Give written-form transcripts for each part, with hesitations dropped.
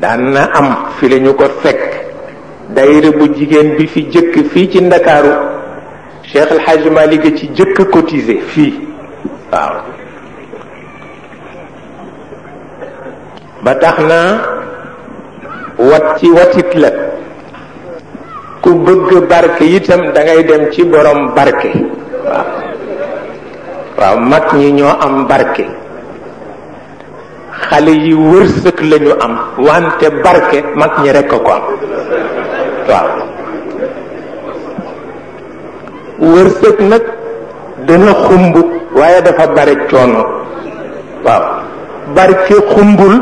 daan na am fi la ñu ko fekk daayira bu jigéen bi fi jëkk fii ci Ndakaaru Cheikh El Hadj Malick ci jëkk cotisé fii waaw ba tax na wat ci watit la ku bëgg barke itam da ngay dem ci borom barke waaw waaw mag ñi ñoo am barke xale yi wërsëg lañu am wante barke mag ñi rekk ko am waaw wërsëg nag dana xumb waaye dafa bare coono waaw barke xumbul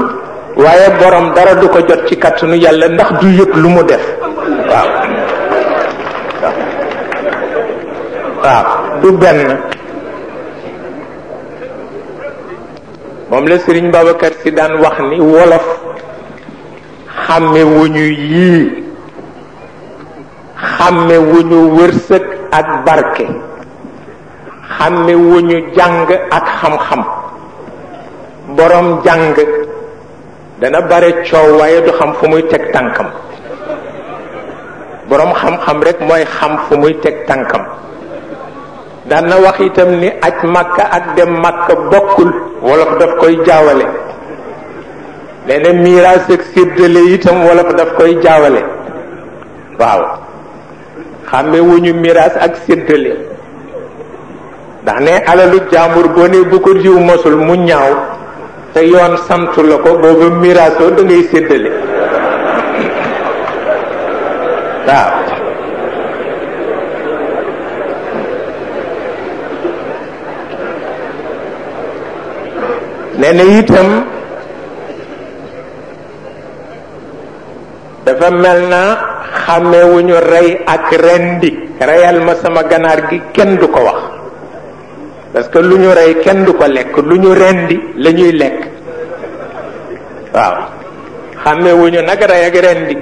waaye borom dara du ko jot ci kàttanu yàlla ndax du yëg lu mu def waaw waaw du benn moom la Sëriñ Babacar Si daan wax ni wolof xàmme wuñu yii xàmme wuñu wërsëg ak barke xàmme wuñu jàng ak xam-xam borom jàng dana bare coow waaye du xam fu muy teg tànkam borom xam-xam rek mooy xam fu muy teg tànkam daan na wax itam ni aj Makka ak dem Makka bokkul wolof daf koy jaawale nee na miraas ak séddale itam wolof daf koy jaawale waaw xàmme wuñu miraas ak séddale ndax ne alalu jaambur boo ne bu ko diw mosul mu ñaaw te yoon santu la ko booba miraasoo da ngay séddale waaw nee na itam dafa mel na xàmmewuñu rey ak rendi reyal ma sama ganaar gi kenn du ko wax parce que lu ñu rey kenn du ko lekk lu ñu rendi la ñuy lekk waaw xàmmewuñu nag rey ak rendi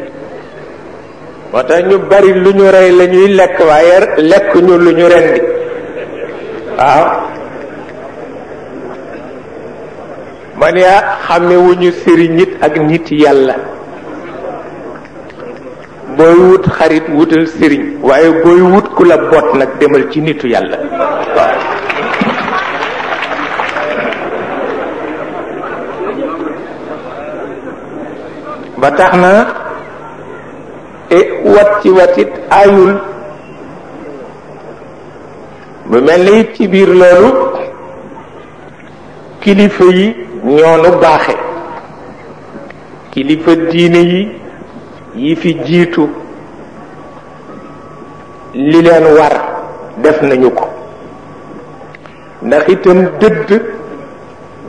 moo tax ñu bari lu ñu rey la ñuy lekk waaye lekk ñu lu ñu rendi waaw man yaa xàmmewuñu sëriñ nit ak nit yàlla booy wut xarit wutal sëriñ waaye booy wut ku la bot nag demal ci nitu yàlla waaw ba tax na wat ci watit ayul bu mel ni it ci biir loolu kilifa yi ñoonu baaxe kilifa diine yi fi jiitu li leen war def nañu ko ndax itam dëdd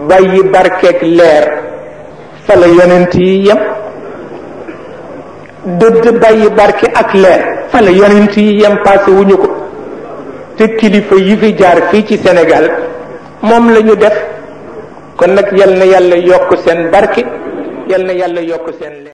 bàyyi barkeek leer fa la yonent yi yem dëdd bàyyi barke ak leer fa la yonent yi yem passé wuñu ko te kilifa yi fi jaar fii ci Sénégal moom lañu def kon nag yal na yàlla yokk seen barke yal na yàlla yokk seen leer